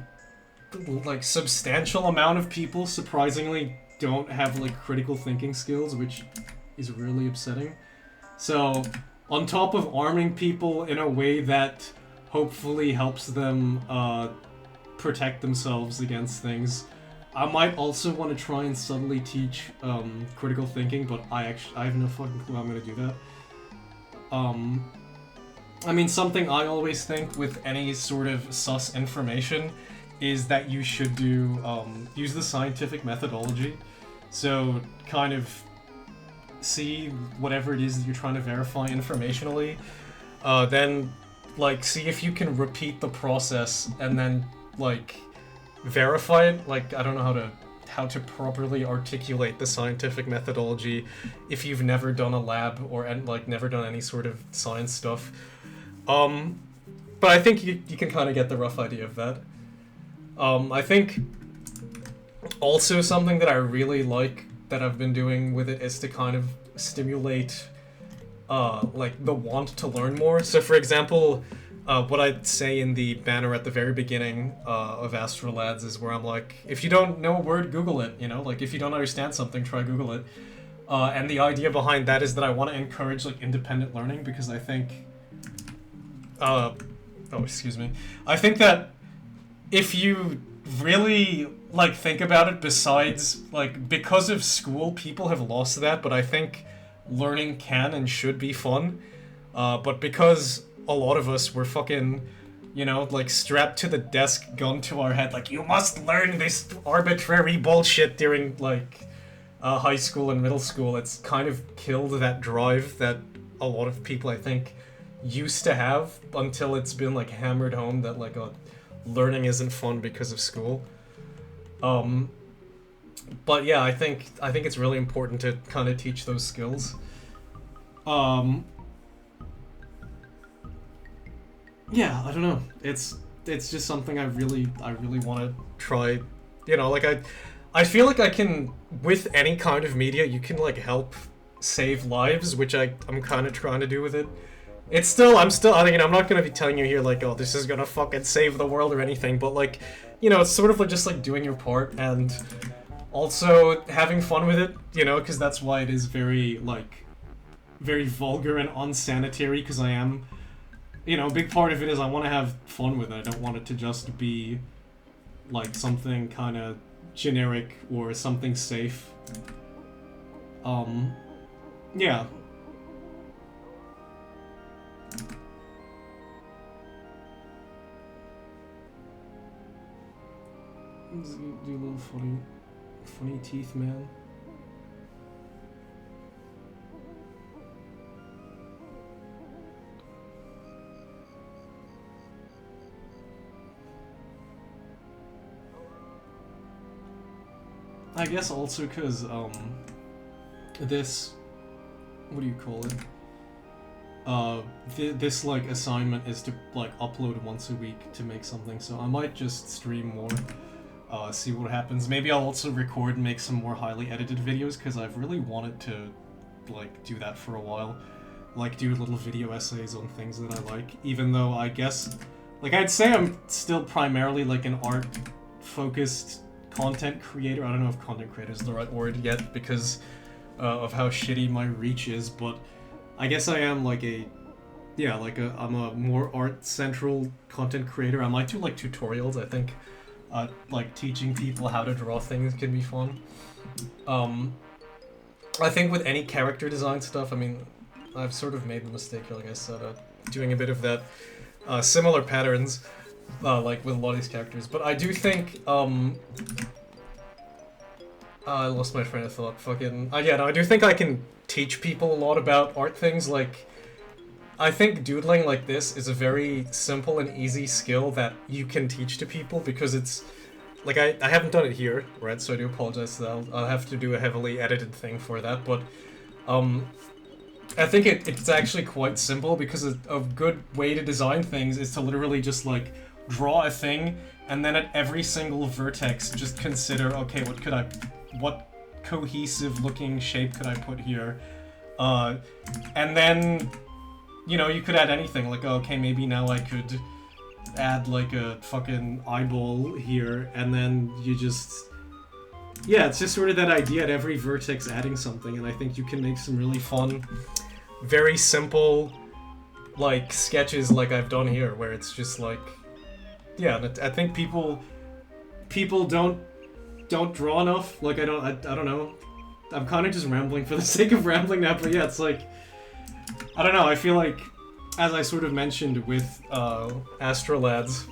like, substantial amount of people, surprisingly, don't have, like, critical thinking skills, which is really upsetting. So, on top of arming people in a way that hopefully helps them, protect themselves against things, I might also want to try and subtly teach, critical thinking, but I have no fucking clue how I'm gonna do that. I mean, something I always think with any sort of sus information is that you should do, use the scientific methodology. So, kind of see whatever it is that you're trying to verify informationally, then, like, see if you can repeat the process and then, like, verify it. Like, I don't know how to properly articulate the scientific methodology if you've never done a lab or like never done any sort of science stuff. But I think you can kind of get the rough idea of that. I think also something that I really like that I've been doing with it is to kind of stimulate like the want to learn more. So for example, what I'd say in the banner at the very beginning of Astrolads is where I'm like, if you don't know a word, Google it, you know? Like, if you don't understand something, try Google it. And the idea behind that is that I want to encourage, like, independent learning, because I think... excuse me. I think that if you really, like, think about it, besides, like, because of school, people have lost that, but I think learning can and should be fun. But because... a lot of us were fucking, you know, like strapped to the desk, gun to our head, like, you must learn this arbitrary bullshit during, like, high school and middle school. It's kind of killed that drive that a lot of people, I think, used to have until it's been, like, hammered home that, like, learning isn't fun because of school. But yeah, I think it's really important to kind of teach those skills. Yeah, I don't know. It's just something I really want to try. You know, like I feel like I can, with any kind of media, you can like help save lives, which I'm kind of trying to do with it. I mean, I'm not gonna be telling you here like, oh, this is gonna fucking save the world or anything, but like, you know, it's sort of like just like doing your part and also having fun with it, you know, because that's why it is very vulgar and unsanitary, because I am. You know, a big part of it is I want to have fun with it. I don't want it to just be, like, something kind of generic or something safe. Yeah. Do a little funny teeth, man. I guess also because, this, what do you call it? This, like, assignment is to, like, upload once a week to make something, so I might just stream more, see what happens. Maybe I'll also record and make some more highly edited videos, because I've really wanted to, like, do that for a while. Like, do little video essays on things that I like, even though I guess, like, I'd say I'm still primarily, like, an art-focused content creator. I don't know if content creator is the right word yet because of how shitty my reach is, but I guess I am like a, yeah, like I'm a more art central content creator. I might do like tutorials. I think, like teaching people how to draw things can be fun. Um, I think with any character design stuff, I mean, I've sort of made the mistake, like I said, doing a bit of that, similar patterns, like with a lot of these characters. But I do think, I lost my train of thought. Fucking, yeah, no, I do think I can teach people a lot about art things. Like, I think doodling like this is a very simple and easy skill that you can teach to people because it's like I haven't done it here, right? So I do apologize. I'll have to do a heavily edited thing for that, but I think it's actually quite simple because a good way to design things is to literally just like draw a thing and then at every single vertex just consider, okay, what cohesive looking shape could I put here? And then, you know, you could add anything, like, okay, maybe now I could add like a fucking eyeball here, and then you just, yeah, it's just sort of that idea at every vertex adding something, and I think you can make some really fun, very simple, like, sketches like I've done here, where it's just like, yeah, I think people don't draw enough. Like, I don't know. I'm kind of just rambling for the sake of rambling now, but yeah, it's like, I don't know, I feel like, as I sort of mentioned with Astrolads,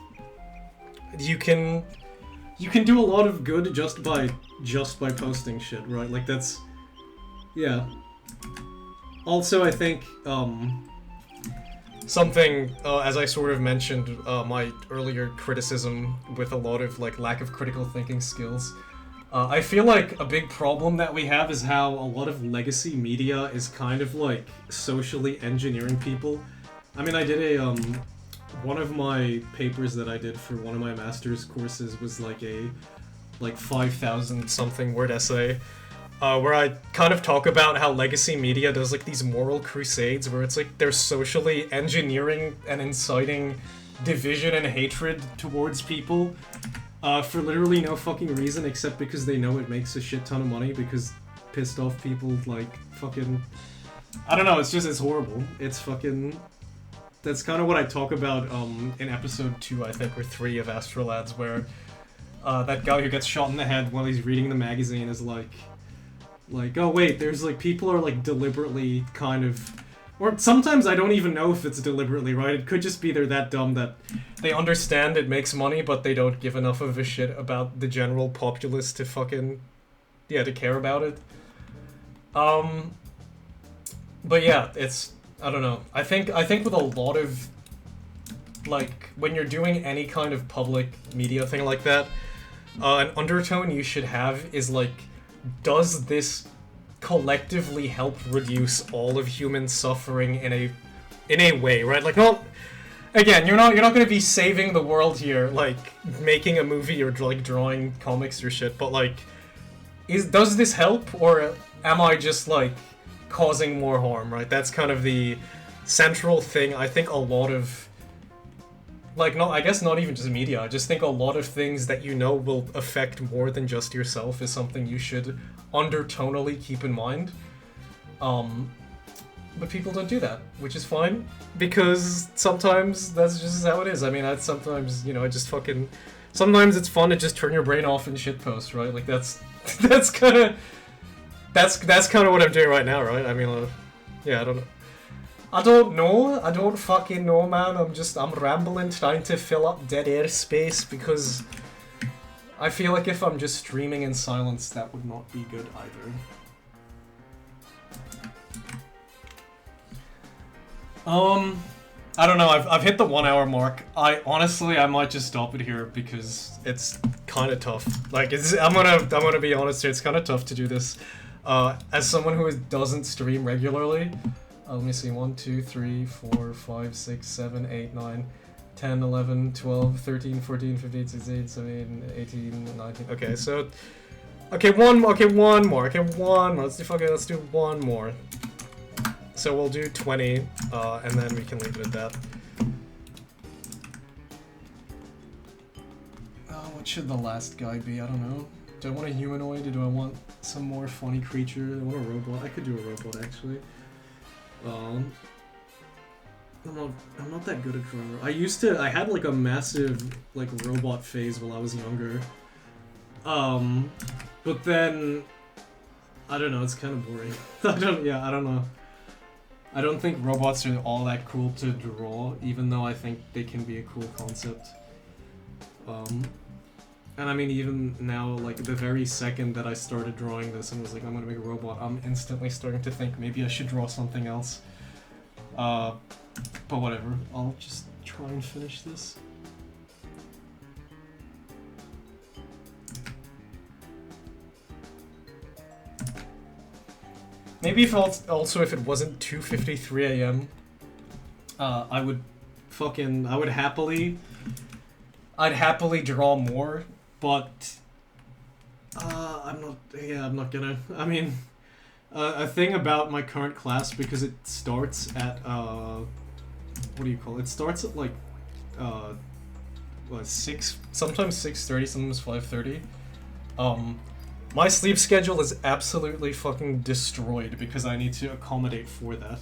you can do a lot of good just by posting shit, right? Like, that's, yeah. Also, I think something, as I sort of mentioned, my earlier criticism with a lot of like lack of critical thinking skills. I feel like a big problem that we have is how a lot of legacy media is kind of like socially engineering people. I mean, I did a one of my papers that I did for one of my master's courses was like a 5,000 something word essay, where I kind of talk about how legacy media does like these moral crusades where it's like they're socially engineering and inciting division and hatred towards people for literally no fucking reason except because they know it makes a shit ton of money because pissed off people like fucking, I don't know, it's horrible. It's fucking, that's kind of what I talk about in episode 2, I think, or 3 of Astrolads, where that guy who gets shot in the head while he's reading the magazine is like, oh wait, there's like, people are like deliberately kind of, or sometimes I don't even know if it's deliberately, right? It could just be they're that dumb that they understand it makes money, but they don't give enough of a shit about the general populace to fucking, yeah, to care about it. But yeah, it's, I don't know. I think with a lot of, like, when you're doing any kind of public media thing like that, an undertone you should have is like, does this collectively help reduce all of human suffering in a way, right? Like, not, again, you're not going to be saving the world here, like making a movie or like drawing comics or shit, but like, does this help, or am I just like causing more harm, right? That's kind of the central thing. I think a lot of, like, I guess not even just media, I just think a lot of things that you know will affect more than just yourself is something you should undertonally keep in mind. But people don't do that, which is fine, because sometimes that's just how it is. I mean, sometimes, you know, I just fucking, sometimes it's fun to just turn your brain off and shitpost, right? Like, that's kind of what I'm doing right now, right? I mean, yeah, I don't know. I don't fucking know, man. I'm rambling, trying to fill up dead air space, because I feel like if I'm just streaming in silence, that would not be good either. I don't know, I've hit the 1 hour mark. Honestly, I might just stop it here, because it's kind of tough. Like, I'm gonna be honest here, it's kind of tough to do this. As someone who doesn't stream regularly, let me see, 1, 2, 3, 4, 5, 6, 7, 8, 9, 10, 11, 12, 13, 14, 15, 16, 17, 18, 19. Okay, so, one more. Let's do one more. So we'll do 20, and then we can leave it at that. What should the last guy be? I don't know. Do I want a humanoid, or do I want some more funny creature? I want a robot. I could do a robot, actually. Um, I'm not that good at drawing. I had like a massive like robot phase while I was younger. But then I don't know, it's kind of boring. I don't know. I don't think robots are all that cool to draw, even though I think they can be a cool concept. And I mean, even now, like, the very second that I started drawing this and was like, I'm gonna make a robot, I'm instantly starting to think maybe I should draw something else. But whatever, I'll just try and finish this. Maybe if also if it wasn't 2:53 a.m., I'd happily draw more, but I'm not gonna. I mean, a thing about my current class, because it starts at what do you call it? It starts at like 6, sometimes 6:30, sometimes 5:30. My sleep schedule is absolutely fucking destroyed because I need to accommodate for that.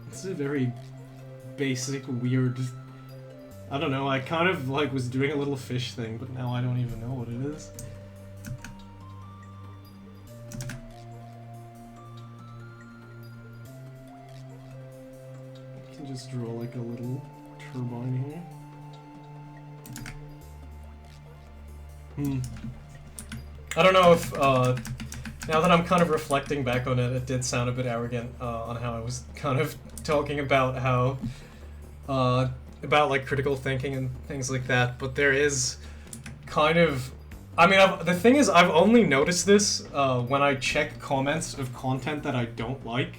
It's a very basic, weird... I don't know, I kind of like was doing a little fish thing, but now I don't even know what it is. I can just draw like a little turbine here. I don't know if, now that I'm kind of reflecting back on it, it did sound a bit arrogant on how I was kind of talking about how, about like critical thinking and things like that, but there is kind of, I mean, the thing is, I've only noticed this when I check comments of content that I don't like,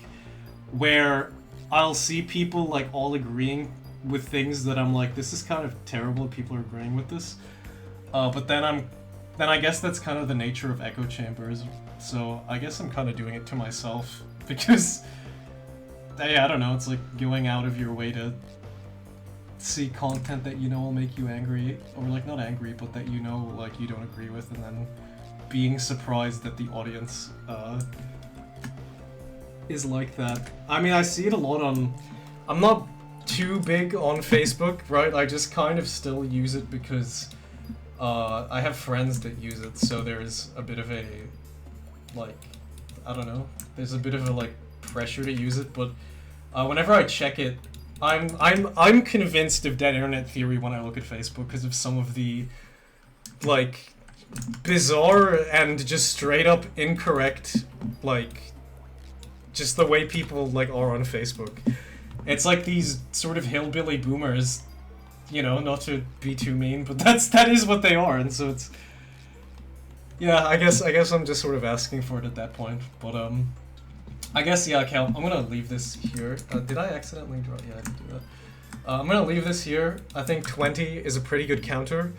where I'll see people like all agreeing with things that I'm like, this is kind of terrible, people are agreeing with this, but then I guess that's kind of the nature of echo chambers, so I guess I'm kind of doing it to myself, because, I don't know, it's like going out of your way to see content that you know will make you angry, or like not angry, but that you know like you don't agree with, and then being surprised that the audience is like that. I mean, I see it a lot on... I'm not too big on Facebook, right? I just kind of still use it because I have friends that use it, so there's a bit of a, like, I don't know, there's a bit of a like pressure to use it, but whenever I check it, I'm convinced of dead internet theory when I look at Facebook because of some of the, like, bizarre and just straight up incorrect, like, just the way people, like, are on Facebook. It's like these sort of hillbilly boomers, you know, not to be too mean, but that is what they are, and so it's, yeah, I guess I'm just sort of asking for it at that point, but, I guess, yeah, Cal, I'm gonna leave this here. Did I accidentally draw? Yeah, I did do that. I'm gonna leave this here. I think 20 is a pretty good counter.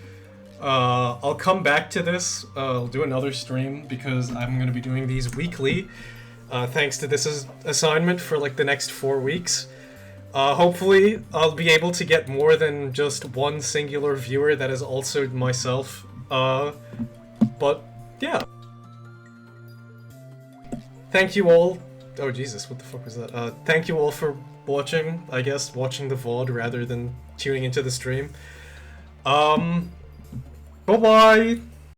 I'll come back to this. I'll do another stream because I'm gonna be doing these weekly, thanks to this assignment for like the next 4 weeks. Hopefully, I'll be able to get more than just one singular viewer that is also myself. But, yeah. Thank you all. Oh Jesus, what the fuck was that? Thank you all for watching, I guess, watching the VOD rather than tuning into the stream. Bye-bye!